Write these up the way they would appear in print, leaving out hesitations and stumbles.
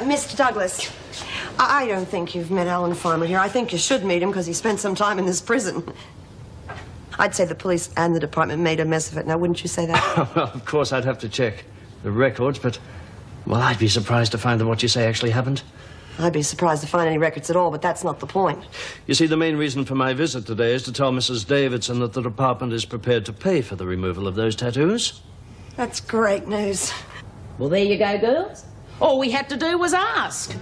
Mr. Douglas, I don't think you've met Alan Farmer here. I think you should meet him because he spent some time in this prison. I'd say the police and the department made a mess of it. Now, wouldn't you say that? Well, of course, I'd have to check the records, but, well, I'd be surprised to find that what you say actually happened. I'd be surprised to find any records at all, but that's not the point. You see, the main reason for my visit today is to tell Mrs. Davidson that the department is prepared to pay for the removal of those tattoos. That's great news. Well, there you go, girls. All we had to do was ask.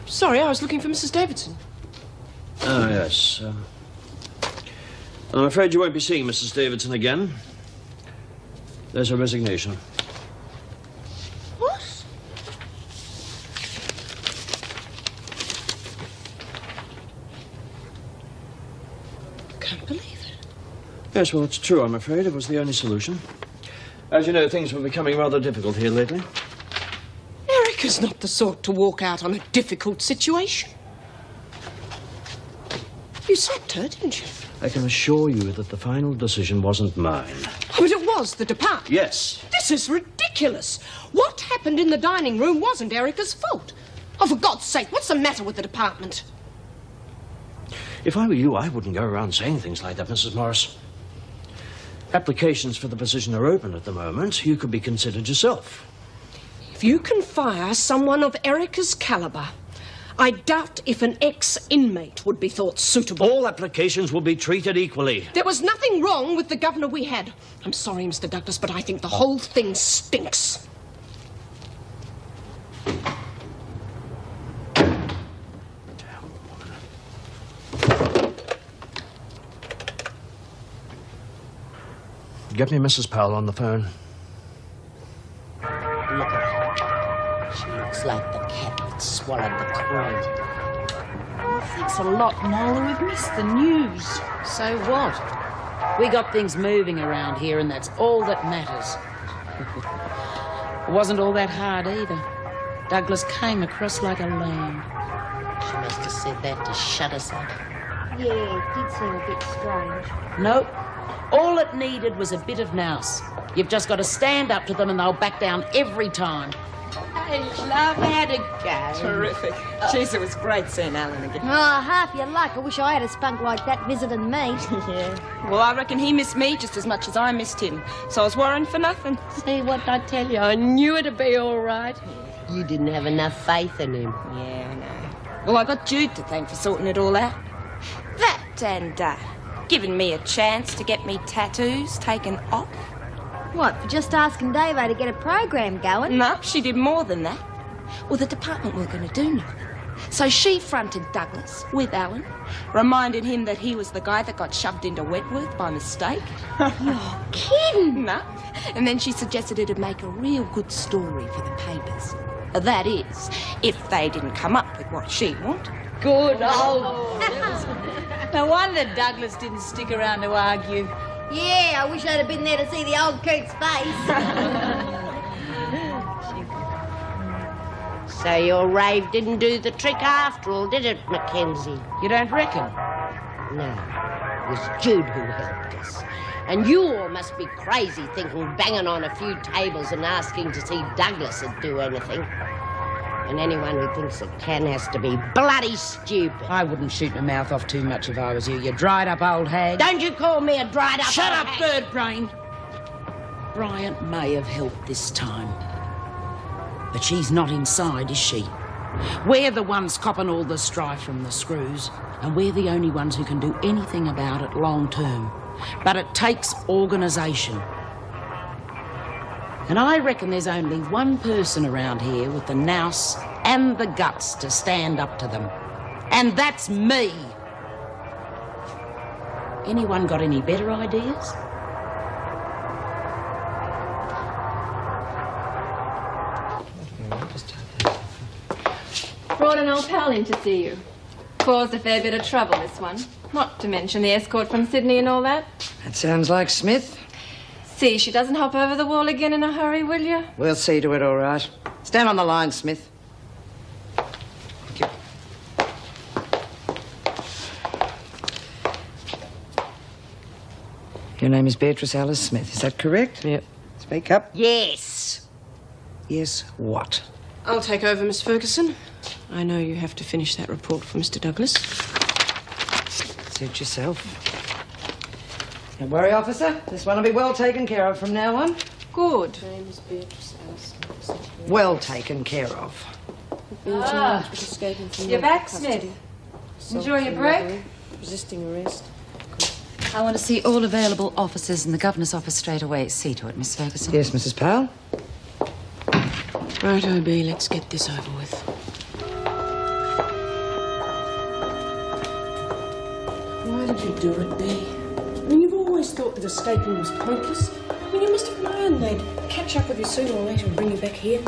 Sorry, I was looking for Mrs. Davidson. Oh, yes. I'm afraid you won't be seeing Mrs. Davidson again. There's her resignation. What? I can't believe it. Yes, well, it's true, I'm afraid. It was the only solution. As you know, things were becoming rather difficult here lately. Erica's not the sort to walk out on a difficult situation. You sacked her, didn't you? I can assure you that the final decision wasn't mine. Oh, but it was the department. Yes. This is ridiculous. What happened in the dining room wasn't Erica's fault. Oh, for God's sake, what's the matter with the department? If I were you, I wouldn't go around saying things like that, Mrs. Morris. Applications for the position are open at the moment. You could be considered yourself. If you can fire someone of Erica's caliber, I doubt if an ex-inmate would be thought suitable. All applications will be treated equally. There was nothing wrong with the governor we had. I'm sorry, Mr. Douglas, but I think the whole thing stinks. Get me Mrs. Powell on the phone. Look at her. She looks like the cat that swallowed the crow. Thanks a lot, Nola. We've missed the news. So what? We got things moving around here, and that's all that matters. It wasn't all that hard either. Douglas came across like a lamb. She must have said that to shut us up. Yeah, it did seem a bit strange. Nope. All it needed was a bit of nous. You've just got to stand up to them and they'll back down every time. Hey, love, how'd it go? Terrific. Jeez, it was great seeing Alan again. Oh, half your luck. I wish I had a spunk like that visiting me. Yeah. Well, I reckon he missed me just as much as I missed him. So I was worrying for nothing. See what I tell you? I knew it'd be all right. You didn't have enough faith in him. Yeah, I know. Well, I got Jude to thank for sorting it all out. That and, giving me a chance to get me tattoos taken off. What, for just asking Davo to get a program going? No, she did more than that. Well, the department weren't going to do nothing. So she fronted Douglas with Alan, reminded him that he was the guy that got shoved into Wentworth by mistake. You're kidding. No. And then she suggested it'd make a real good story for the papers. That is, if they didn't come up with what she wanted. Good old... No wonder Douglas didn't stick around to argue. Yeah, I wish I'd have been there to see the old coot's face. So your rave didn't do the trick after all, did it, Mackenzie? You don't reckon? No, it was Jude who helped us. And you all must be crazy thinking banging on a few tables and asking to see Douglas would do anything. And anyone who thinks it can has to be bloody stupid. I wouldn't shoot my mouth off too much if I was you, you dried-up old hag. Don't you call me a dried-up Shut old up, hag. bird brain. Bryant may have helped this time. But she's not inside, is she? We're the ones copping all the strife from the screws, and we're the only ones who can do anything about it long term. But it takes organisation. And I reckon there's only one person around here with the nous and the guts to stand up to them. And that's me. Anyone got any better ideas? Brought an old pal in to see you. Caused a fair bit of trouble, this one. Not to mention the escort from Sydney and all that. That sounds like Smith. See, she doesn't hop over the wall again in a hurry, will you? We'll see to it, all right. Stand on the line, Smith. Thank you. Your name is Beatrice Alice Smith, is that correct? Yep. Speak up. Yes. Yes, what? I'll take over, Miss Ferguson. I know you have to finish that report for Mr. Douglas. Suit yourself. Don't worry, officer. This one will be well taken care of from now on. Good. Well taken care of. You're back, Smith. Enjoy your break? Resisting arrest. I want to see all available officers in the Governor's office straight away. See to it, Miss Ferguson. Yes, Mrs. Powell. Right, OB, let's get this over with. Why did you do it, B? I mean, you've always thought that escaping was pointless. I mean, you must have known they'd catch up with you sooner or later and bring you back here.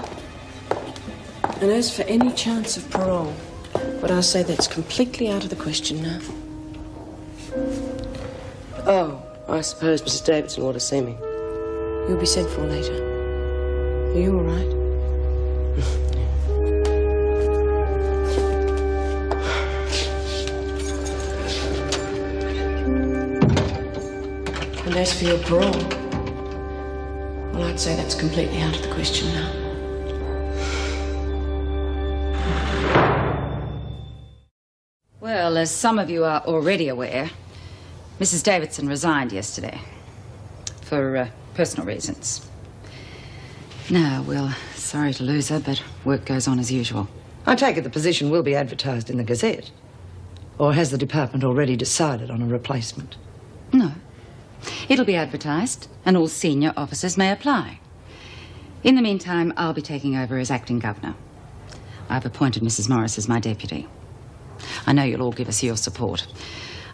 And as for any chance of parole, but I say that's completely out of the question now. Oh, I suppose Mrs. Davidson ought to see me. You'll be sent for later. Are you all right? And as for your parole, well, I'd say that's completely out of the question now. Well, as some of you are already aware, Mrs. Davidson resigned yesterday for personal reasons. No, well, sorry to lose her, but work goes on as usual. I take it the position will be advertised in the Gazette. Or has the department already decided on a replacement? No. It'll be advertised, and all senior officers may apply. In the meantime, I'll be taking over as acting governor. I've appointed Mrs. Morris as my deputy. I know you'll all give us your support.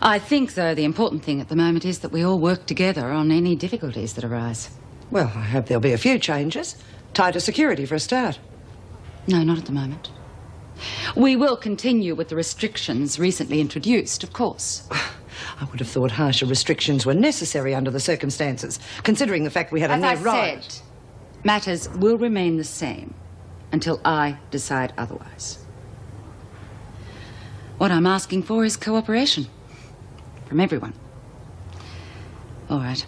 I think, though, the important thing at the moment is that we all work together on any difficulties that arise. Well, I hope there'll be a few changes. Tighter security for a start. No, not at the moment. We will continue with the restrictions recently introduced, of course. I would have thought harsher restrictions were necessary under the circumstances, considering the fact we had a near riot. As I said, matters will remain the same until I decide otherwise. What I'm asking for is cooperation from everyone. All right.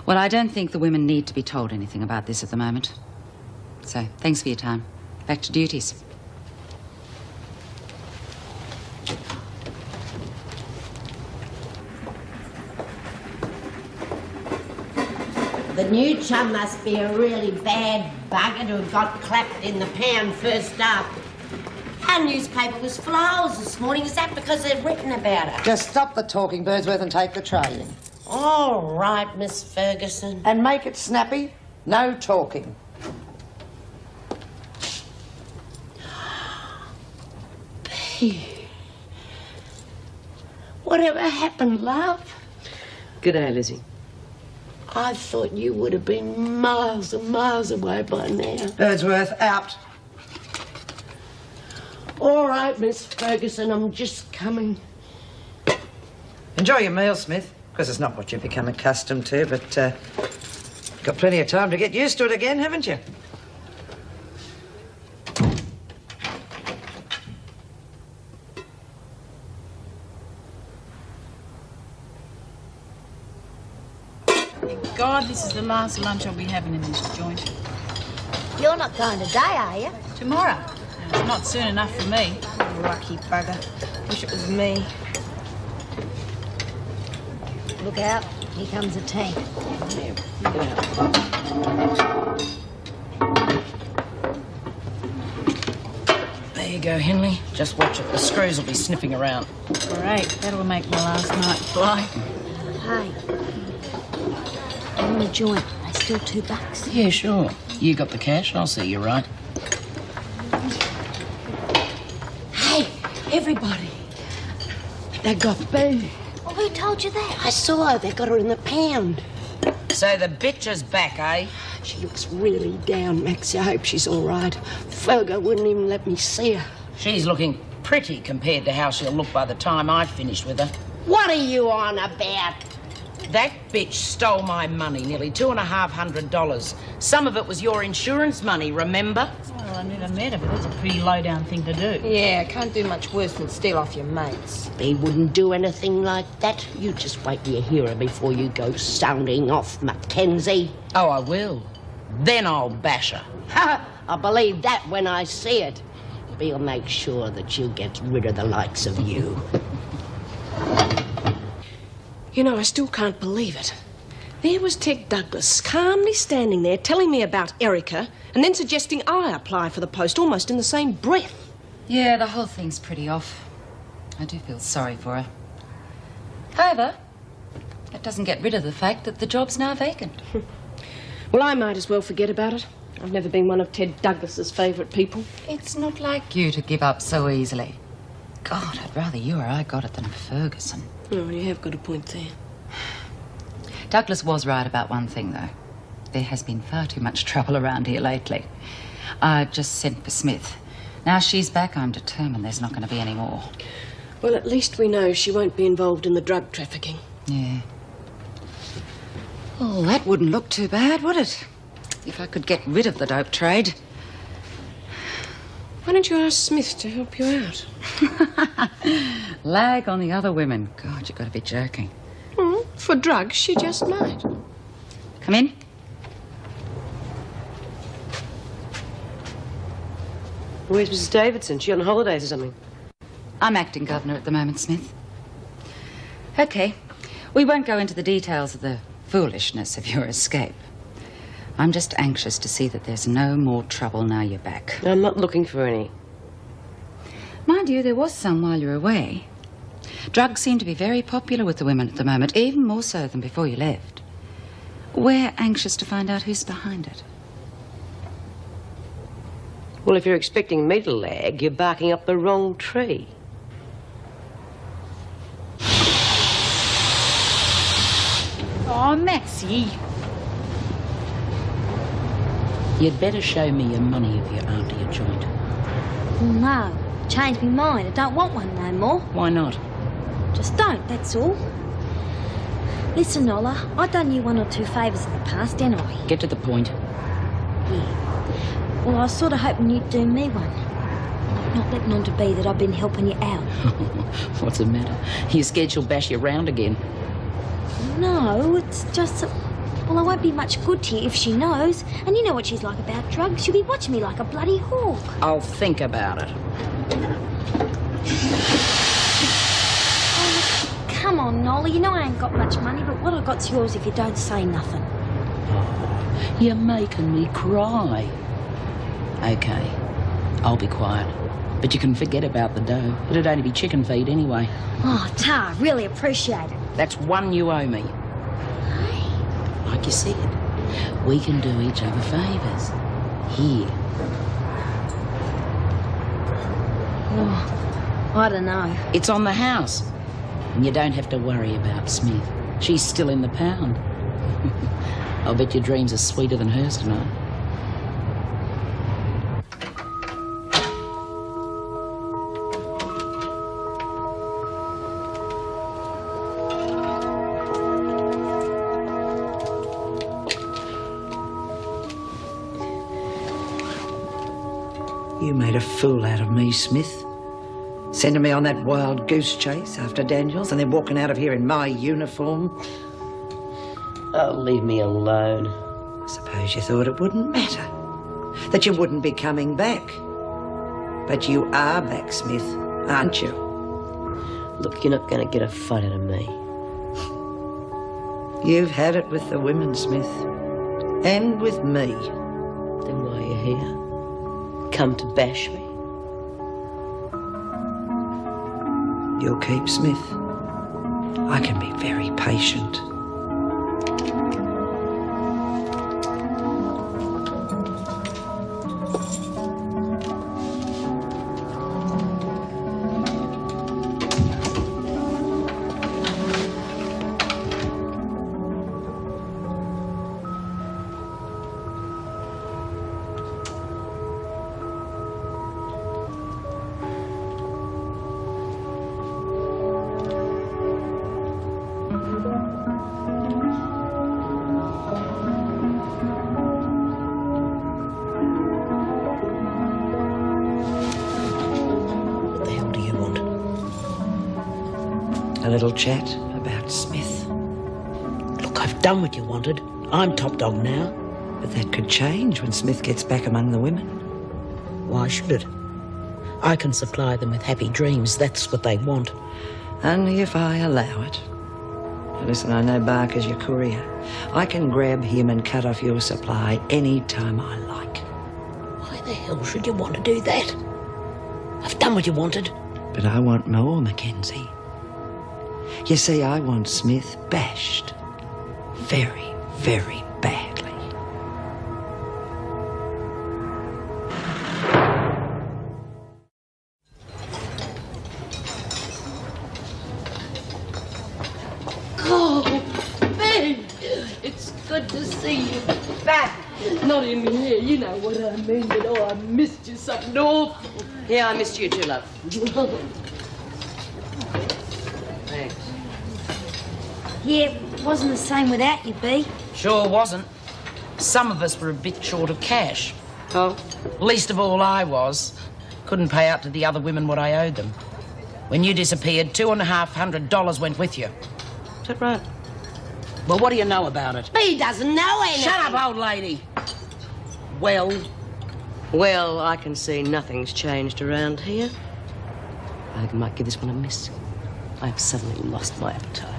Well, I don't think the women need to be told anything about this at the moment. So, thanks for your time. Back to duties. The new chum must be a really bad bugger who got clapped in the pound first up. Our newspaper was flowers this morning. Is that because they've written about her? Just stop the talking, Birdsworth, and take the tray in. All right, Miss Ferguson. And make it snappy. No talking. P. Whatever happened, love? G'day, Lizzie. I thought you would have been miles and miles away by now. Birdsworth, out. All right, Miss Ferguson, I'm just coming. Enjoy your meal, Smith, because it's not what you've become accustomed to, but you've got plenty of time to get used to it again, haven't you? Thank God this is the last lunch I'll be having in this joint. You're not going today, are you? Tomorrow. It's not soon enough for me. Lucky bugger. Wish it was me. Look out, here comes a tank. There you go, Henley. Just watch it. The screws will be sniffing around. Great, that'll make my last night fly. Hey, I want a joint. They still $2. Yeah, sure. You got the cash? I'll see you right. Hey, everybody. They got Boo. Oh, who told you that? I saw her. They got her in the pound. So the bitch is back, eh? She looks really down, Max. I hope she's all right. Fergo wouldn't even let me see her. She's looking pretty compared to how she'll look by the time I've finished with her. What are you on about? That bitch stole my money, nearly $250. Some of it was your insurance money, remember? Well, I never met her, but that's a pretty low-down thing to do. Yeah, can't do much worse than steal off your mates. He wouldn't do anything like that. You just wait till you hear her before you go sounding off, Mackenzie. Oh, I will. Then I'll bash her. Ha! I'll believe that when I see it. We'll make sure that you get rid of the likes of you. You know, I still can't believe it. There was Ted Douglas calmly standing there telling me about Erica and then suggesting I apply for the post almost in the same breath. Yeah, the whole thing's pretty off. I do feel sorry for her. However, that doesn't get rid of the fact that the job's now vacant. Well, I might as well forget about it. I've never been one of Ted Douglas's favourite people. It's not like you to give up so easily. God, I'd rather you or I got it than Ferguson. Oh, you have got a point there. Douglas was right about one thing, though. There has been far too much trouble around here lately. I just sent for Smith. Now she's back, I'm determined there's not going to be any more. Well, at least we know she won't be involved in the drug trafficking. Yeah. Oh, that wouldn't look too bad, would it? If I could get rid of the dope trade. Why don't you ask Smith to help you out? Lag on the other women. God, you've got to be joking. For drugs, she just might. Come in. Where's Mrs. Davidson? She on holidays or something? I'm acting governor at the moment, Smith. Okay. We won't go into the details of the foolishness of your escape. I'm just anxious to see that there's no more trouble now you're back. I'm not looking for any. Mind you, there was some while you were away. Drugs seem to be very popular with the women at the moment, even more so than before you left. We're anxious to find out who's behind it. Well, if you're expecting me to lag, you're barking up the wrong tree. Oh, Maxie. You'd better show me your money if you're after your joint. No, changed my mind. I don't want one no more. Why not? Just don't, that's all. Listen, Nola, I've done you one or two favours in the past, didn't I? Get to the point. Yeah. Well, I was sort of hoping you'd do me one. Like not letting on to be that I've been helping you out. What's the matter? You scared she'll bash you round again? No, it's just that... Well, I won't be much good to you if she knows. And you know what she's like about drugs. She'll be watching me like a bloody hawk. I'll think about it. Oh, come on, Nola. You know I ain't got much money, but what I got's yours if you don't say nothing. Oh, you're making me cry. Okay, I'll be quiet. But you can forget about the dough. It'd only be chicken feed anyway. Oh, Tar, really appreciate it. That's one you owe me. Like you said, we can do each other favours. Here. Oh, I don't know. It's on the house. And you don't have to worry about Smith. She's still in the pound. I'll bet your dreams are sweeter than hers tonight. You made a fool out of me, Smith. Sending me on that wild goose chase after Daniels and then walking out of here in my uniform. Oh, leave me alone. I suppose you thought it wouldn't matter. That you wouldn't be coming back. But you are back, Smith, aren't you? Look, you're not going to get a fight out of me. You've had it with the women, Smith. And with me. Then why are you here? Come to bash me? You'll keep, Smith. I can be very patient. a little chat about Smith. Look, I've done what you wanted. I'm top dog now. But that could change when Smith gets back among the women. Why should it? I can supply them with happy dreams. That's what they want. Only if I allow it. Now listen, I know Barker's your courier. I can grab him and cut off your supply any time I like. Why the hell should you want to do that? I've done what you wanted. But I want more, Mackenzie. You see, I want Smith bashed. Very, very badly. Oh, Ben! It's good to see you back. Not in here, you know what I mean, but oh, I missed you something awful. Yeah, I missed you too, love. Thanks. Yeah, it wasn't the same without you, B. Sure wasn't. Some of us were a bit short of cash. Oh? Least of all I was. Couldn't pay out to the other women what I owed them. When you disappeared, $250 went with you. Is that right? Well, what do you know about it? B doesn't know anything. Shut up, old lady. Well, Well, I can see nothing's changed around here. I think I might give this one a miss. I've suddenly lost my appetite.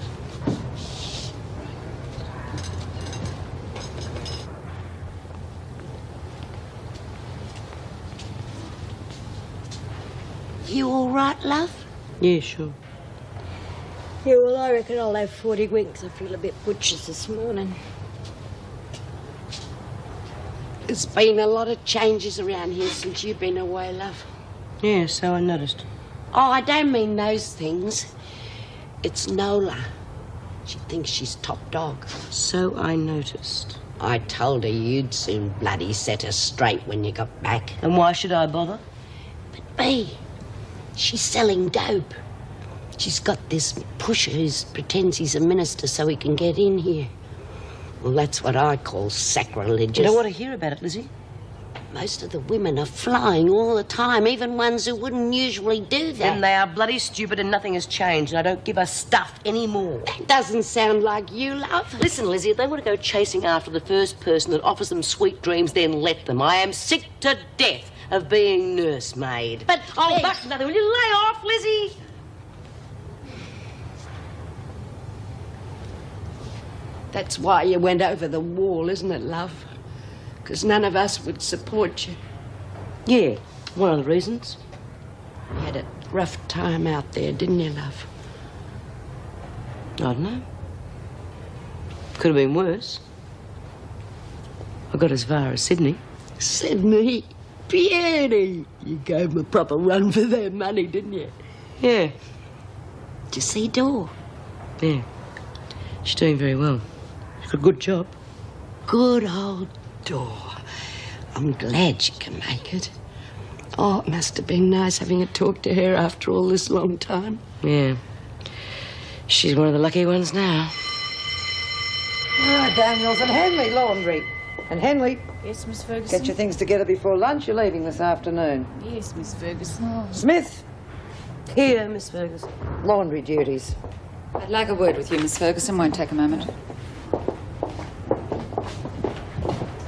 You all right, love? Yeah, sure. Yeah, well, I reckon I'll have 40 winks. I feel a bit butcher's this morning. There's been a lot of changes around here since you've been away, love. Yeah, so I noticed. Oh, I don't mean those things. It's Nola. She thinks she's top dog. So I noticed. I told her you'd soon bloody set her straight when you got back. And why should I bother? But B, she's selling dope. She's got this pusher who pretends he's a minister so he can get in here. Well, that's what I call sacrilegious. You don't want to hear about it, Lizzie? Most of the women are flying all the time, even ones who wouldn't usually do that. Then they are bloody stupid and nothing has changed, and I don't give a stuff anymore. That doesn't sound like you, love. Listen, Lizzie, if they want to go chasing after the first person that offers them sweet dreams, then let them. I am sick to death of being nursemaid. But, oh, that's nothing. Will you lay off, Lizzie? That's why you went over the wall, isn't it, love? Because none of us would support you. Yeah, one of the reasons. You had a rough time out there, didn't you, love? I don't know. Could have been worse. I got as far as Sydney. Sydney? Beauty! You gave them a proper run for their money, didn't you? Yeah. Did you see Dor? Yeah. She's doing very well. She's got a good job. Good old Dor. I'm glad she can make it. Oh, it must have been nice having a talk to her after all this long time. Yeah. She's one of the lucky ones now. Ah, Daniels and Henley laundry. And Henley, Yes, Miss Ferguson? get your things together before lunch. You're leaving this afternoon. Yes, Miss Ferguson. Smith, Here, Miss Ferguson. laundry duties. I'd like a word with you, Miss Ferguson. Won't take a moment.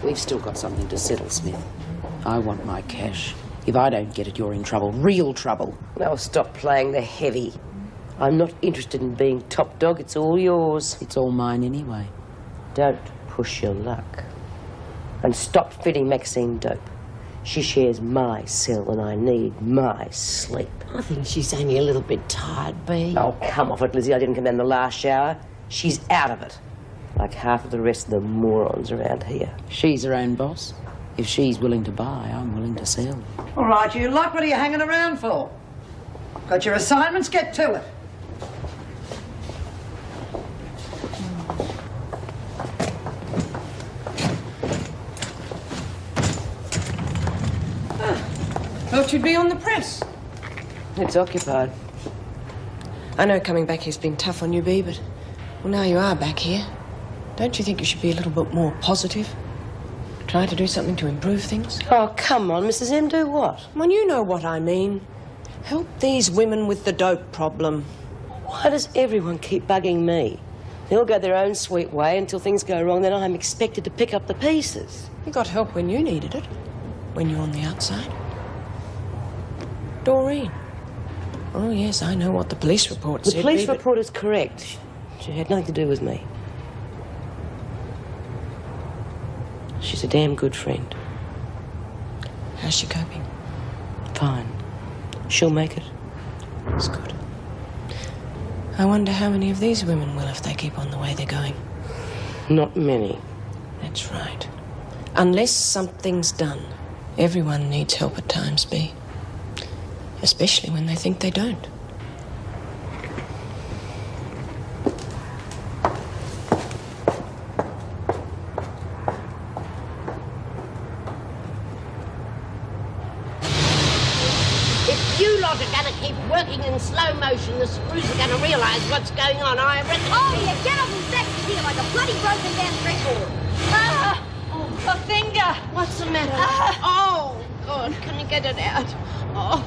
we've still got something to settle, Smith. I want my cash. If I don't get it, you're in trouble. Real trouble. Now stop playing the heavy. I'm not interested in being top dog. It's all yours. It's all mine anyway. Don't push your luck. And stop feeding Maxine dope. She shares my cell and I need my sleep. I think she's only a little bit tired, B. Oh, come off it, Lizzie. I didn't come down the last shower. She's out of it. Like half of the rest of the morons around here. She's her own boss. If she's willing to buy, I'm willing to sell. All right, you lot, what are you hanging around for? Got your assignments? Get to it. Thought you'd be on the press. It's occupied. I know coming back here's been tough on you, B, but... Well, now you are back here. Don't you think you should be a little bit more positive? Try to do something to improve things? Oh, come on, Mrs. M. Do what? Well, you know what I mean. Help these women with the dope problem. Why does everyone keep bugging me? They all go their own sweet way until things go wrong, then I'm expected to pick up the pieces. You got help when you needed it, when you're on the outside. Doreen. Oh, yes, I know what the police report said. The police report is correct. She had nothing to do with me. She's a damn good friend. How's she coping? Fine. She'll make it. That's good. I wonder how many of these women will if they keep on the way they're going. Not many. That's right. Unless something's done, everyone needs help at times, B. Especially when they think they don't. If you lot are going to keep working in slow motion, the screws are going to realise what's going on, I reckon. Oh, you get off and back here like a bloody broken down record. Ah! Oh, my finger! What's the matter? Oh, God, can you get it out? Oh,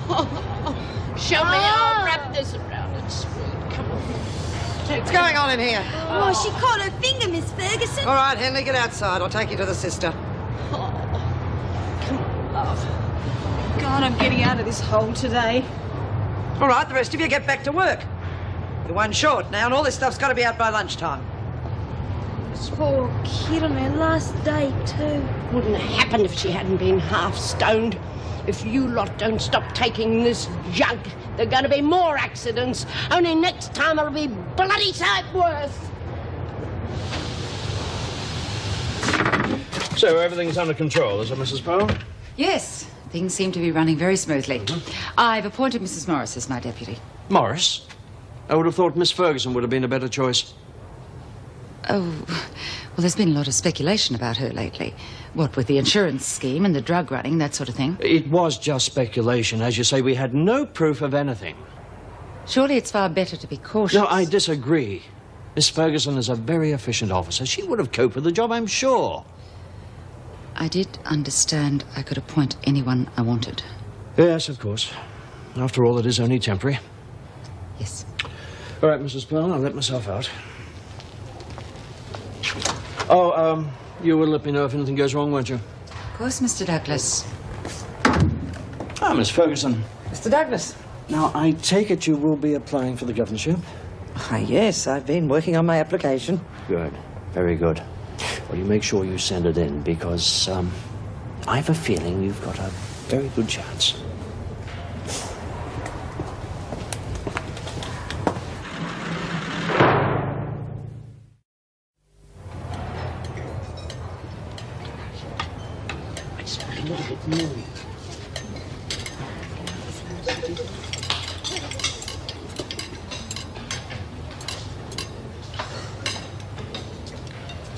show me. I'll wrap this around it, sweet. Come on. What's going on in here? Oh, she caught her finger, Miss Ferguson. All right, Henley, get outside. I'll take you to the sister. God, I'm getting out of this hole today. All right, the rest of you get back to work. You're one short now, and all this stuff's got to be out by lunchtime. This poor kid on her last day, too. Wouldn't have happened if she hadn't been half stoned. If you lot don't stop taking this junk, there are going to be more accidents. Only next time it'll be bloody sight worse. So everything's under control, is it, Mrs. Powell? Yes, things seem to be running very smoothly. I've appointed Mrs. Morris as my deputy. Morris? I would have thought Miss Ferguson would have been a better choice. Oh, well, there's been a lot of speculation about her lately. What with the insurance scheme and the drug running, that sort of thing. It was just speculation. As you say, we had no proof of anything. Surely it's far better to be cautious. No, I disagree. Miss Ferguson is a very efficient officer. She would have coped with the job, I'm sure. I did understand I could appoint anyone I wanted. Yes, of course. After all, it is only temporary. Yes. All right, Mrs. Pearl, I'll let myself out. Oh, you will let me know if anything goes wrong, won't you? Of course, Mr. Douglas. Ah, Miss Ferguson. Mr. Douglas. Now, I take it you will be applying for the governorship? Ah, yes, I've been working on my application. Good. Very good. Well, you make sure you send it in, because, I have a feeling you've got a very good chance. A little bit more.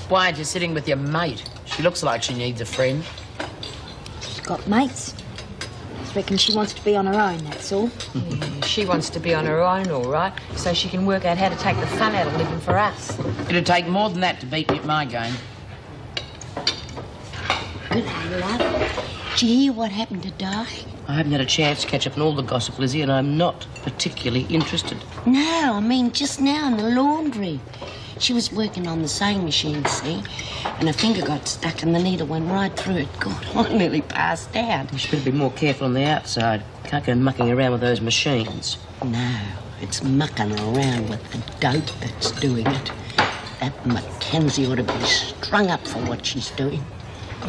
Why aren't you sitting with your mate? She looks like she needs a friend. She's got mates. I reckon she wants to be on her own, that's all. She wants to be on her own, all right, so she can work out how to take the fun out of living for us. It'd take more than that to beat me at my game. Good day, love. Did you hear what happened to Di? I haven't had a chance to catch up on all the gossip, Lizzie, and I'm not particularly interested. No, I mean just now in the laundry. She was working on the sewing machine, see? And her finger got stuck and the needle went right through it. God, I nearly passed out. You should better be more careful on the outside. Can't go mucking around with those machines. No, it's mucking around with the dope that's doing it. That Mackenzie ought to be strung up for what she's doing.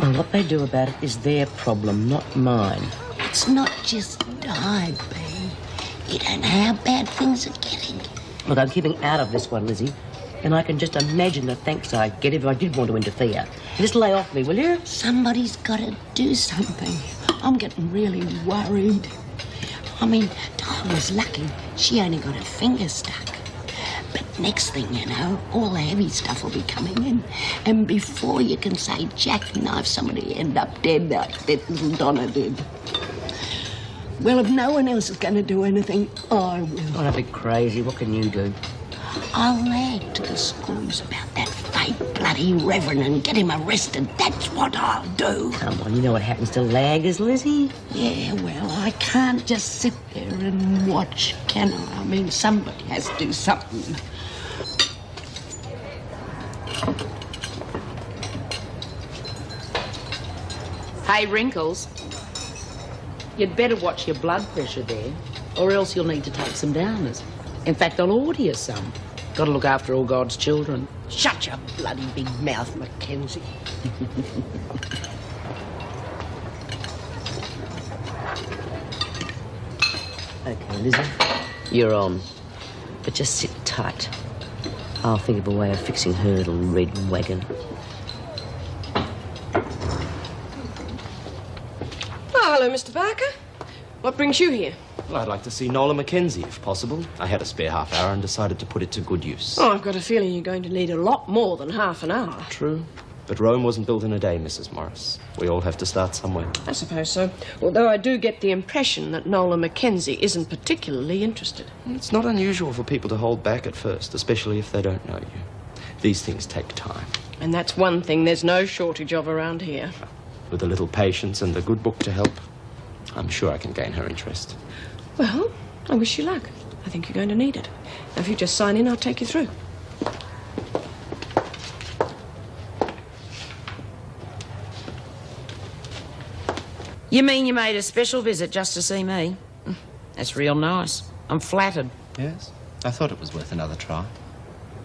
Well, what they do about it is their problem, not mine. It's not just Di, B. You don't know how bad things are getting. Look, I'm keeping out of this one, Lizzie. And I can just imagine the thanks I'd get if I did want to interfere. Just lay off me, will you? Somebody's got to do something. I'm getting really worried. I mean, Di was lucky. She only got her finger stuck. But next thing you know, all the heavy stuff will be coming in. And before you can say jackknife, somebody end up dead like that little Donna did. Well, if no one else is going to do anything, I will. Oh, don't be crazy. What can you do? I'll add to the screws about that fake a bloody reverend and get him arrested. That's what I'll do. Come on, you know what happens to laggers, Lizzie? Yeah, well, I can't just sit there and watch, can I? I mean, somebody has to do something. Hey, Wrinkles, you'd better watch your blood pressure there, or else you'll need to take some downers. In fact, I'll order you some. Got to look after all God's children. Shut your bloody big mouth, Mackenzie. Okay, Lizzie, you're on. But just sit tight. I'll think of a way of fixing her little red wagon. Oh, hello, Mr. Barker. What brings you here? Well, I'd like to see Nola Mackenzie, if possible. I had a spare half hour and decided to put it to good use. Oh, I've got a feeling you're going to need a lot more than half an hour. True. But Rome wasn't built in a day, Mrs. Morris. We all have to start somewhere. I suppose so. Although I do get the impression that Nola Mackenzie isn't particularly interested. It's not unusual for people to hold back at first, especially if they don't know you. These things take time. And that's one thing there's no shortage of around here. With a little patience and a good book to help, I'm sure I can gain her interest. Well, I wish you luck. I think you're going to need it. Now, if you just sign in, I'll take you through. You mean you made a special visit just to see me? That's real nice. I'm flattered. Yes? I thought it was worth another try.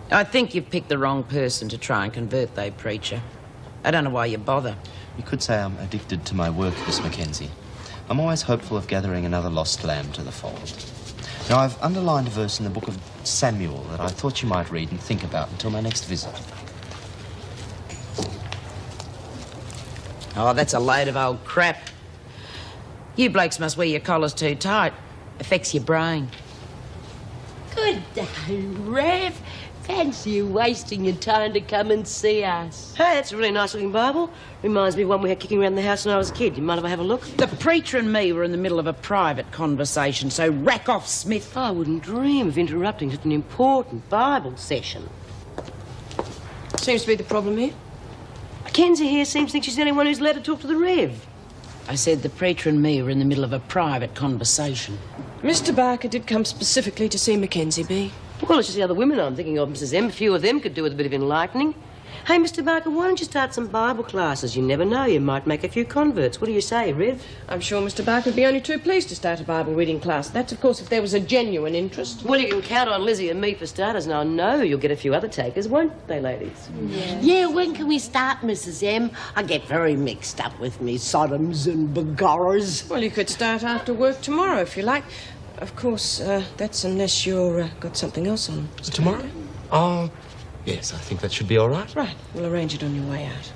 I think you've picked the wrong person to try and convert, though, preacher. I don't know why you bother. You could say I'm addicted to my work, Miss Mackenzie. I'm always hopeful of gathering another lost lamb to the fold. Now, I've underlined a verse in the book of Samuel that I thought you might read and think about until my next visit. Oh, that's a load of old crap. You blokes must wear your collars too tight. Affects your brain. Good day, Rev. Fancy you wasting your time to come and see us. Hey, that's a really nice-looking Bible. Reminds me of one we had kicking around the house when I was a kid. You mind if I have a look? The preacher and me were in the middle of a private conversation, so rack off, Smith. I wouldn't dream of interrupting such an important Bible session. Seems to be the problem here. Mackenzie here seems to think she's the only one who's allowed to talk to the Rev. I said the preacher and me were in the middle of a private conversation. Mr. Barker did come specifically to see Mackenzie, B. Well, it's just the other women I'm thinking of, Mrs. M. A few of them could do with a bit of enlightening. Hey, Mr. Barker, why don't you start some Bible classes? You never know, you might make a few converts. What do you say, Rev? I'm sure Mr. Barker would be only too pleased to start a Bible reading class. That's, of course, if there was a genuine interest. Well, you can count on Lizzie and me for starters, and I know you'll get a few other takers, won't they, ladies? Yeah, when can we start, Mrs. M? I get very mixed up with me Sodoms and Begorras. Well, you could start after work tomorrow, if you like. Of course, that's unless you're got something else on. Tomorrow? Oh, yes, I think that should be all right. Right, we'll arrange it on your way out.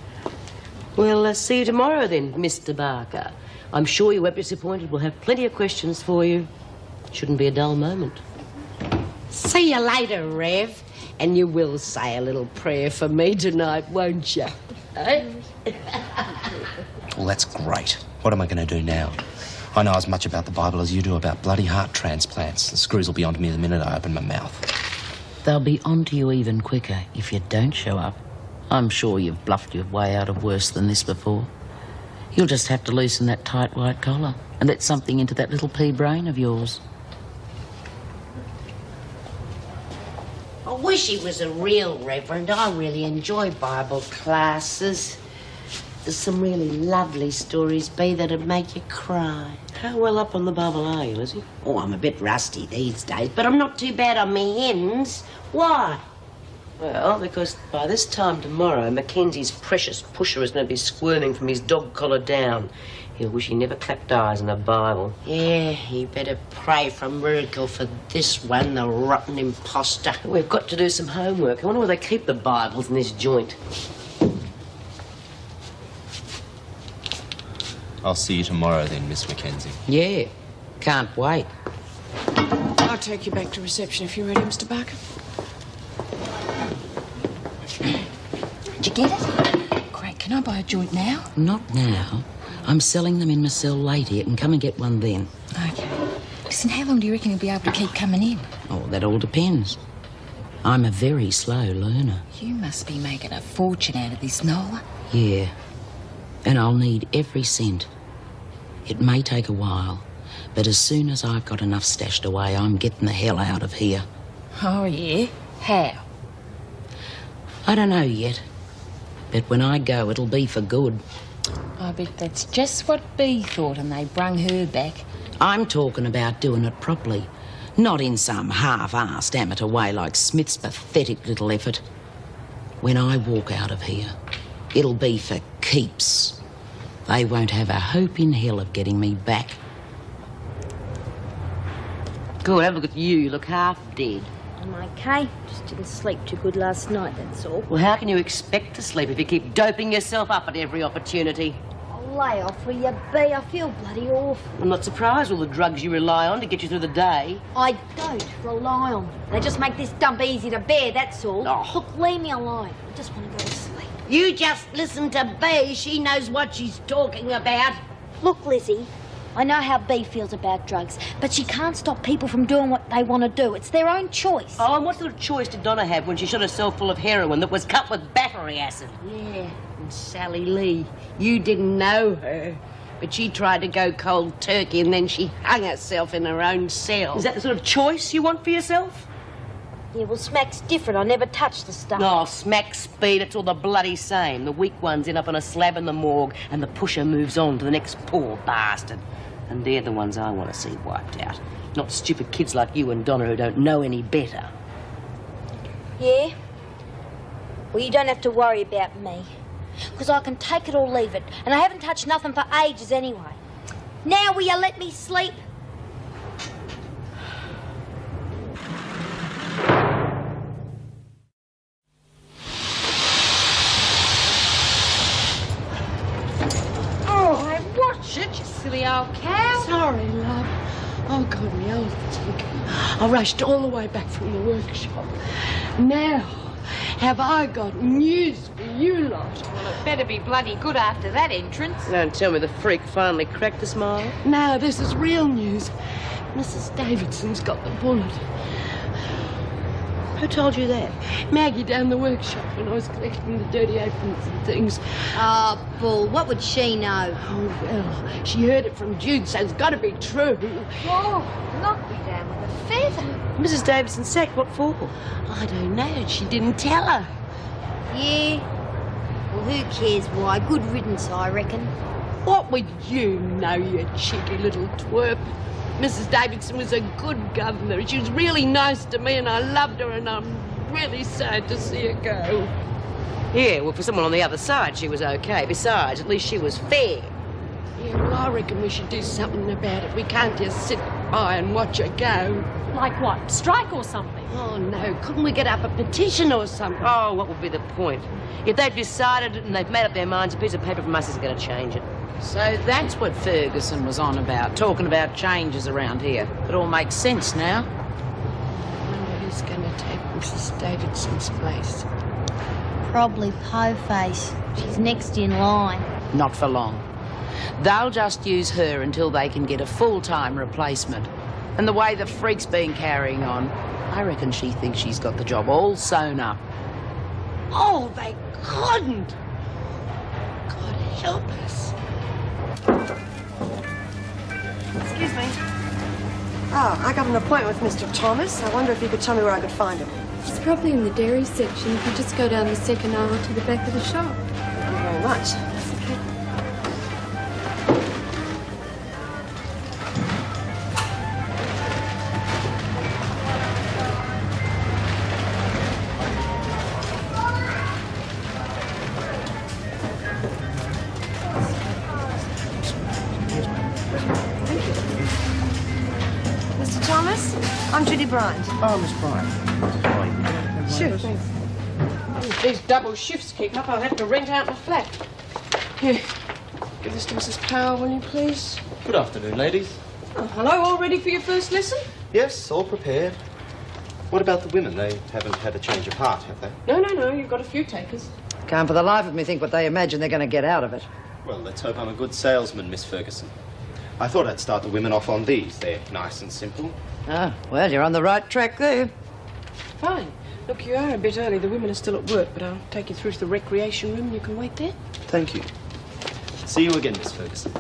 Well, see you tomorrow then, Mr. Barker. I'm sure you won't be disappointed. We'll have plenty of questions for you. Shouldn't be a dull moment. See you later, Rev. And you will say a little prayer for me tonight, won't you? Eh? Well, that's great. What am I going to do now? I know as much about the Bible as you do about bloody heart transplants. The screws will be onto me the minute I open my mouth. They'll be onto you even quicker if you don't show up. I'm sure you've bluffed your way out of worse than this before. You'll just have to loosen that tight white collar and let something into that little pea brain of yours. I wish he was a real reverend. I really enjoy Bible classes. There's some really lovely stories, B, that'd make you cry. How well up on the Bible are you, Lizzie? Oh, I'm a bit rusty these days, but I'm not too bad on me hymns. Why? Well, because by this time tomorrow, Mackenzie's precious pusher is going to be squirming from his dog collar down. He'll wish he never clapped eyes on a Bible. Yeah, you better pray for a miracle for this one, the rotten imposter. We've got to do some homework. I wonder where they keep the Bibles in this joint. I'll see you tomorrow then, Miss Mackenzie. Yeah, can't wait. I'll take you back to reception if you're ready, Mr. Barker. Did you get it? Great. Can I buy a joint now? Not now. I'm selling them in my cell later. You can come and get one then. Okay. Listen, how long do you reckon you'll be able to keep coming in? Oh, that all depends. I'm a very slow learner. You must be making a fortune out of this, Nola. Yeah, and I'll need every cent. It may take a while, but as soon as I've got enough stashed away, I'm getting the hell out of here. Oh, yeah? How? I don't know yet, but when I go, it'll be for good. I bet that's just what Bea thought and they brung her back. I'm talking about doing it properly, not in some half-assed amateur way like Smith's pathetic little effort. When I walk out of here, it'll be for keeps. They won't have a hope in hell of getting me back. Good, have a look at you. You look half dead. I'm okay. Just didn't sleep too good last night, that's all. Well, how can you expect to sleep if you keep doping yourself up at every opportunity? I'll lay off with you, Bea. I feel bloody awful. I'm not surprised with all the drugs you rely on to get you through the day. I don't rely on them. They just make this dump easy to bear, that's all. Oh. Look, leave me alone. I just want to go to sleep. You just listen to Bea. She knows what she's talking about. Look, Lizzie, I know how Bea feels about drugs, but she can't stop people from doing what they want to do. It's their own choice. Oh, and what sort of choice did Donna have when she shot herself full of heroin that was cut with battery acid? Yeah, and Sally Lee. You didn't know her, but she tried to go cold turkey and then she hung herself in her own cell. Is that the sort of choice you want for yourself? Yeah, well, Smack's different. I never touch the stuff. Oh, smack speed, it's all the bloody same. The weak ones end up on a slab in the morgue and the pusher moves on to the next poor bastard. And they're the ones I want to see wiped out. Not stupid kids like you and Donna who don't know any better. Yeah? Well, you don't have to worry about me. Because I can take it or leave it. And I haven't touched nothing for ages anyway. Now will you let me sleep? Oh, I watch it, you silly old cow. Sorry, love. Oh, God, my elephant's looking. I rushed all the way back from the workshop. Now, have I got news for you lot? Well, it better be bloody good after that entrance. Don't tell me the freak finally cracked the smile. No, this is real news. Mrs. Davidson's got the bullet. Who told you that? Maggie down the workshop when I was collecting the dirty aprons and things. Oh, Bull, what would she know? Oh, well, she heard it from Jude, so it's got to be true. Oh, knock me down with a feather. Mrs. Davidson sacked, what for? I don't know. She didn't tell her. Yeah? Well, who cares why? Good riddance, I reckon. What would you know, you cheeky little twerp? Mrs. Davidson was a good governor. She was really nice to me and I loved her and I'm really sad to see her go. Yeah, well, for someone on the other side, she was okay. Besides, at least she was fair. Yeah, well, I reckon we should do something about it. We can't just sit by and watch her go. Like what? Strike or something? Oh, no. Couldn't we get up a petition or something? Oh, what would be the point? If they've decided it and they've made up their minds, a piece of paper from us isn't going to change it. So that's what Ferguson was on about, talking about changes around here. It all makes sense now. Who's going to take Mrs. Davidson's place? Probably Po-Face. She's next in line. Not for long. They'll just use her until they can get a full-time replacement. And the way the freak's been carrying on, I reckon she thinks she's got the job all sewn up. Oh, they couldn't. God help us. Excuse me. Oh, I got an appointment with Mr. Thomas. I wonder if you could tell me where I could find him. She's probably in the dairy section. If you just go down the second aisle to the back of the shop. Thank you very much. Mr. Thomas, I'm Judy Bryant. Oh, Miss Bryant. Sorry. Sure, thanks. If these double shifts keep up, I'll have to rent out my flat. Here, give this to Mrs. Power, will you, please? Good afternoon, ladies. Oh, hello, all ready for your first lesson? Yes, all prepared. What about the women? They haven't had a change of heart, have they? No, you've got a few takers. Can't for the life of me think what they imagine they're going to get out of it. Well, let's hope I'm a good salesman, Miss Ferguson. I thought I'd start the women off on these. They're nice and simple. Ah, well, you're on the right track there. Fine. Look, you are a bit early. The women are still at work, but I'll take you through to the recreation room and you can wait there. Thank you. See you again, Miss Ferguson.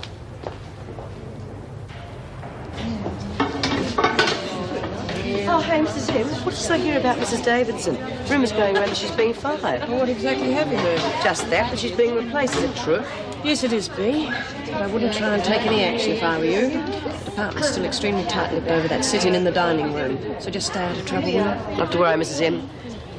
Oh, hey, Mrs. M. What did I hear about Mrs. Davidson? Rumours going around that she's being fired. Well, what exactly have you heard? Just that she's being replaced. Is it true? Yes, it is, B. But I wouldn't try and take any action if I were you. The department's still extremely tight-lipped over that sit-in in the dining room. So just stay out of trouble, will you? Not to worry, Mrs. M.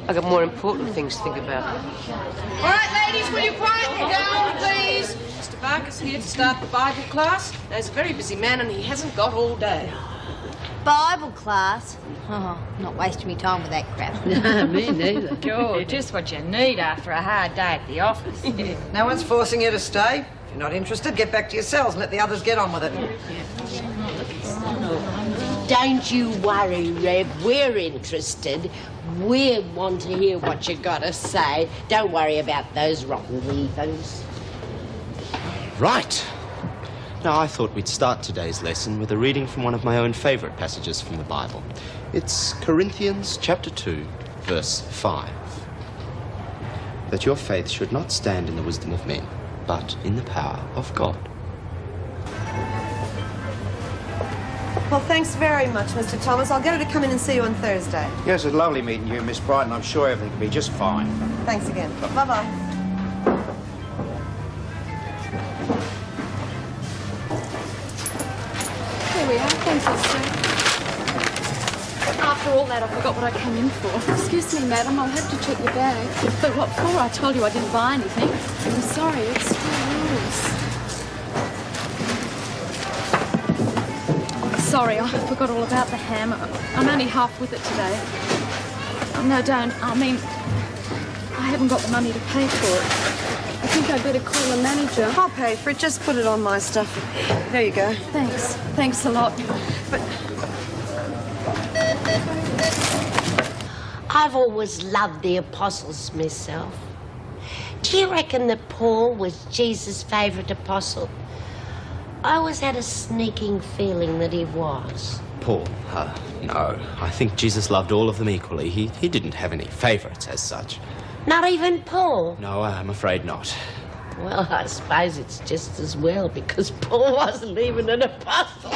I've got more important things to think about. All right, ladies, will you quieten down, please? Mr. Barker's here to start the Bible class. Now, he's a very busy man and he hasn't got all day. Bible class? Oh, I'm not wasting my time with that crap. Me neither. Sure, just what you need after a hard day at the office. No one's forcing you to stay. If you're not interested, get back to your cells and let the others get on with it. Don't you worry, Rev. We're interested. We want to hear what you got to say. Don't worry about those rotten heathens. Right. Now, I thought we'd start today's lesson with a reading from one of my own favourite passages from the Bible. It's Corinthians chapter 2, verse 5. That your faith should not stand in the wisdom of men, but in the power of God. Well, thanks very much, Mr. Thomas. I'll get her to come in and see you on Thursday. Yes, it's lovely meeting you, Miss Brighton. I'm sure everything will be just fine. Thanks again. Bye-bye. Here we are. Thank you, sir. After all that, I forgot what I came in for. Excuse me, madam. I'll have to check your bag. But what for? I told you I didn't buy anything. I'm sorry. It's still yours. Sorry, I forgot all about the ham. I'm only half with it today. Oh, no, don't. I mean, I haven't got the money to pay for it. I think I'd better call the manager. I'll pay for it. Just put it on my stuff. There you go. Thanks. Thanks a lot. But I've always loved the apostles myself. Do you reckon that Paul was Jesus' favourite apostle? I always had a sneaking feeling that he was. Paul? No. I think Jesus loved all of them equally. He didn't have any favourites as such. Not even Paul? No, I'm afraid not. Well, I suppose it's just as well, because Paul wasn't even an apostle.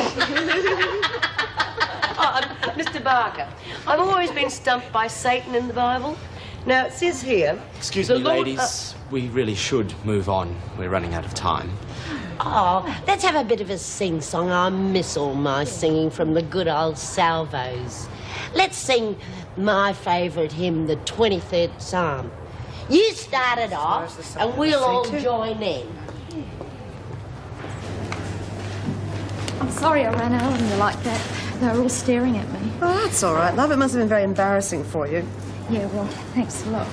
Mr. Barker, I've always been stumped by Satan in the Bible. Now, it says here... Excuse the me, Lord, ladies. We really should move on. We're running out of time. Oh, let's have a bit of a sing-song. I miss all my singing from the good old salvos. Let's sing my favourite hymn, the 23rd Psalm. You start it off, and we'll all join in. I'm sorry I ran out on you like that. They were all staring at me. Oh, that's all right, love. It must have been very embarrassing for you. Yeah, well, thanks a lot.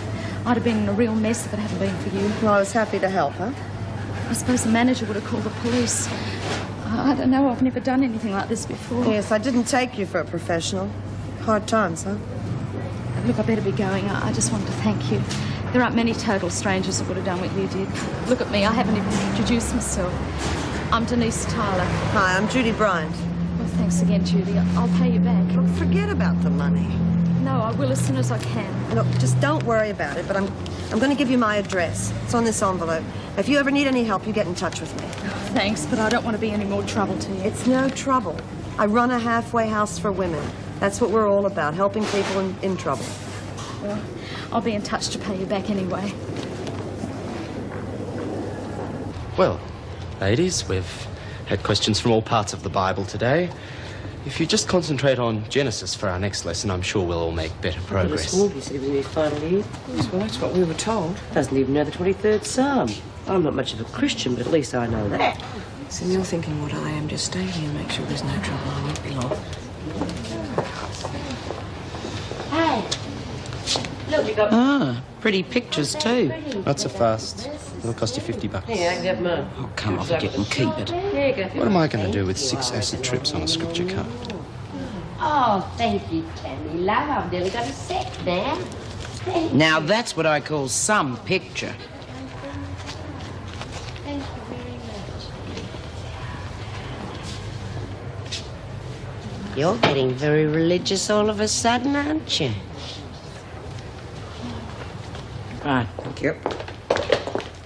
I'd have been in a real mess if it hadn't been for you. Well, I was happy to help, huh? I suppose the manager would have called the police. I don't know. I've never done anything like this before. Yes, I didn't take you for a professional. Hard times, huh? Look, I better be going. I just wanted to thank you. There aren't many total strangers that would have done what you did. Look at me. I haven't even introduced myself. I'm Denise Tyler. Hi, I'm Judy Bryant. Well, thanks again, Judy. I'll pay you back. Look, forget about the money. No, I will as soon as I can. Look, just don't worry about it, but I'm going to give you my address. It's on this envelope. If you ever need any help, you get in touch with me. Thanks, but I don't want to be any more trouble to you. It's no trouble. I run a halfway house for women. That's what we're all about, helping people in trouble. Well, I'll be in touch to pay you back anyway. Well, ladies, we've had questions from all parts of the Bible today. If you just concentrate on Genesis for our next lesson, I'm sure we'll all make better progress. Well, he said he was in his final year. Yes, well, that's what we were told. Doesn't even know the 23rd Psalm. I'm not much of a Christian, but at least I know that. So you're thinking what I am. Just stay here and make sure there's no trouble. I won't be long. Hey, look, you got... Ah, pretty pictures too. Not so fast. It'll cost you $50. Here, I can have mine. Oh, come off it, you can keep it. Here you go. What am I going to do with 6 acid trips on a scripture card? Oh, thank you, Tammy. Love, I've nearly got a set now. Now that's what I call some picture. Thank you very much. You're getting very religious all of a sudden, aren't you? Right, thank you.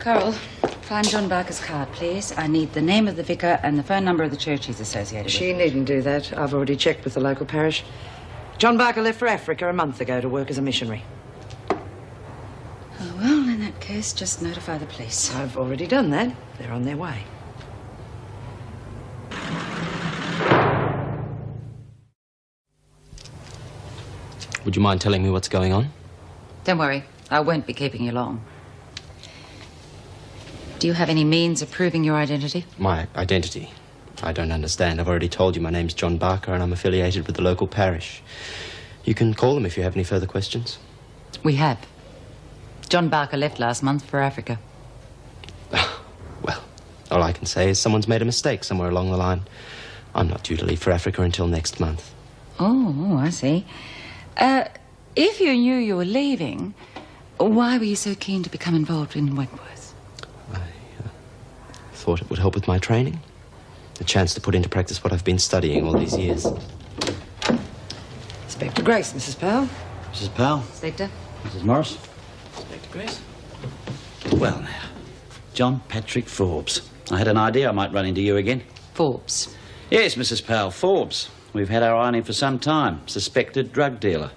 Carol, find John Barker's card, please. I need the name of the vicar and the phone number of the church he's associated with. She needn't do that. I've already checked with the local parish. John Barker left for Africa a month ago to work as a missionary. Oh, well, in that case, just notify the police. I've already done that. They're on their way. Would you mind telling me what's going on? Don't worry, I won't be keeping you long. Do you have any means of proving your identity? My identity? I don't understand. I've already told you my name's John Barker and I'm affiliated with the local parish. You can call them if you have any further questions. We have. John Barker left last month for Africa. Well, all I can say is someone's made a mistake somewhere along the line. I'm not due to leave for Africa until next month. Oh, I see. If you knew you were leaving, why were you so keen to become involved in Wentworth? I thought it would help with my training. A chance to put into practice what I've been studying all these years. Inspector Grace, Mrs. Powell. Mrs. Powell. Inspector. Mrs. Morris. Inspector Grace. Well, now, John Patrick Forbes. I had an idea I might run into you again. Forbes? Yes, Mrs. Powell, Forbes. We've had our eye on him for some time. Suspected drug dealer.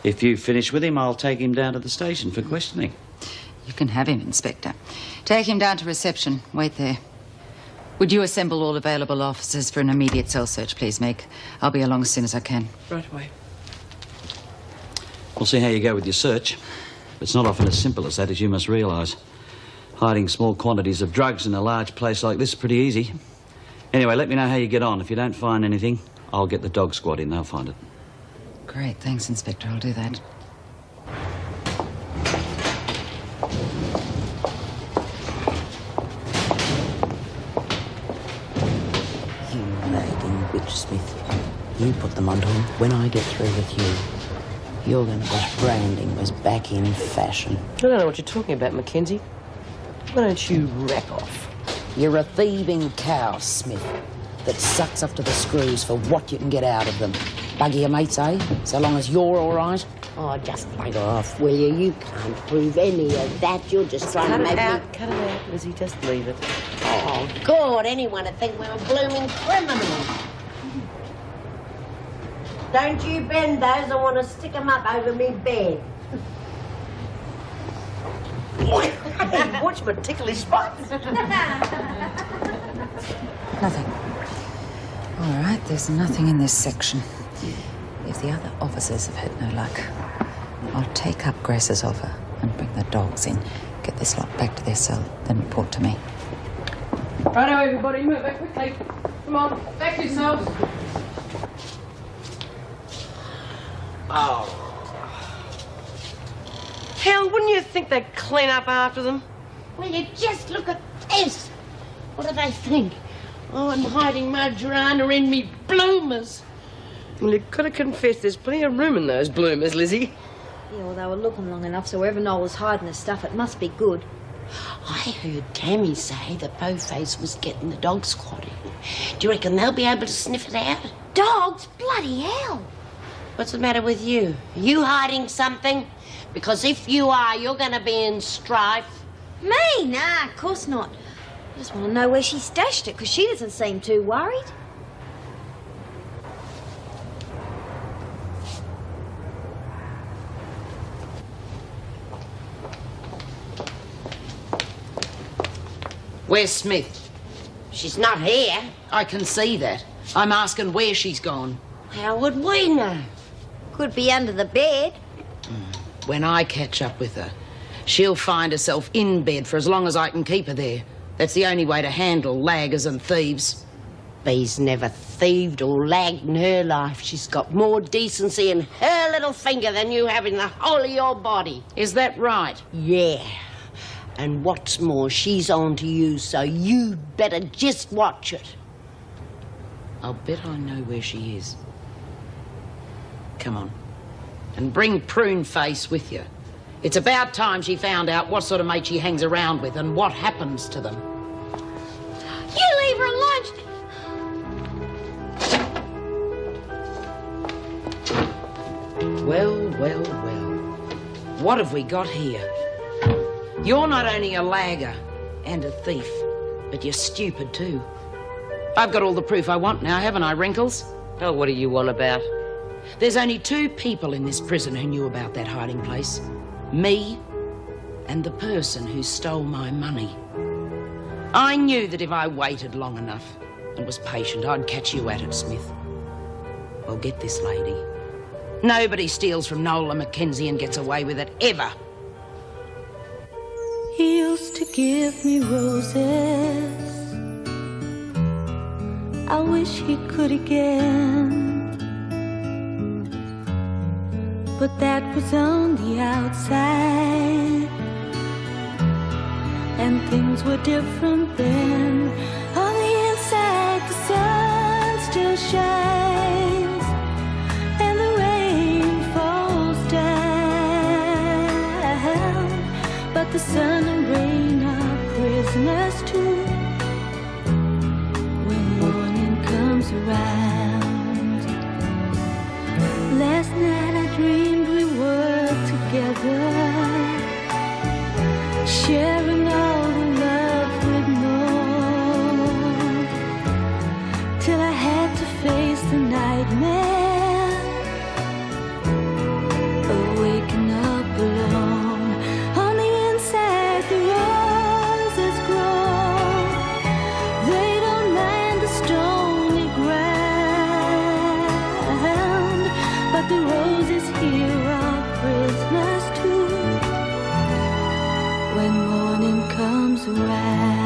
If you finish with him, I'll take him down to the station for questioning. You can have him, Inspector. Take him down to reception. Wait there. Would you assemble all available officers for an immediate cell search, please, Meg? I'll be along as soon as I can. Right away. We'll see how you go with your search. It's not often as simple as that, as you must realise. Hiding small quantities of drugs in a large place like this is pretty easy. Anyway, let me know how you get on. If you don't find anything, I'll get the dog squad in. They'll find it. Great. Thanks, Inspector. I'll do that. You nagging witch, Smith. You put them onto him. When I get through with you, you're going to wish branding was back in fashion. I don't know what you're talking about, Mackenzie. Why don't you rap off? You're a thieving cow, Smith, that sucks up to the screws for what you can get out of them. Bugger your mates, eh? So long as you're all right. Oh, just bugger off, will you? You can't prove any of that. You're just trying to make me... Cut it out, Lizzie. Just leave it. Oh, God, anyone would think we were blooming criminals. Don't you bend those. I want to stick them up over me bed. Hey, watch my ticklish spots. Nothing. All right, there's nothing in this section. If the other officers have had no luck, I'll take up Grace's offer and bring the dogs in. Get this lot back to their cell, then report to me. Righto, everybody, move back quickly. Come on, back to yourselves. Oh. Hell, wouldn't you think they'd clean up after them? Well, you just look at this. What do they think? Oh, I'm hiding Margarana in me bloomers. Well, you could have confessed there's plenty of room in those bloomers, Lizzie. Yeah, well, they were looking long enough, so wherever Noel was hiding his stuff, it must be good. I heard Tammy say that Bowface was getting the dog squad in. Do you reckon they'll be able to sniff it out? Dogs? Bloody hell! What's the matter with you? Are you hiding something? Because if you are, you're going to be in strife. Me? Nah, of course not. I just want to know where she stashed it, because she doesn't seem too worried. Where's Smith? She's not here. I can see that. I'm asking where she's gone. How would we know? Could be under the bed. When I catch up with her, she'll find herself in bed for as long as I can keep her there. That's the only way to handle laggers and thieves. Bee's never thieved or lagged in her life. She's got more decency in her little finger than you have in the whole of your body. Is that right? Yeah. And what's more, she's on to you, so you'd better just watch it. I'll bet I know where she is. Come on. And bring Prune Face with you. It's about time she found out what sort of mate she hangs around with and what happens to them. You leave her alone! Well, well, well. What have we got here? You're not only a lagger and a thief, but you're stupid too. I've got all the proof I want now, haven't I, Wrinkles? Oh, what do you want about? There's only 2 people in this prison who knew about that hiding place. Me and the person who stole my money. I knew that if I waited long enough and was patient, I'd catch you at it, Smith. Well, get this, lady. Nobody steals from Nola Mackenzie and gets away with it, ever. He used to give me roses. I wish he could again. But that was on the outside, and things were different then. On the inside, the sun still shines, and the rain falls down. But the sun and rain are prisoners too when morning comes around. Last night I dreamed we were together, sharing all the love we'd known, till I had to face the nightmare of waking up alone. On the inside the roses grow, they don't mind the stony ground, but the roses here are prisoners too when morning comes around.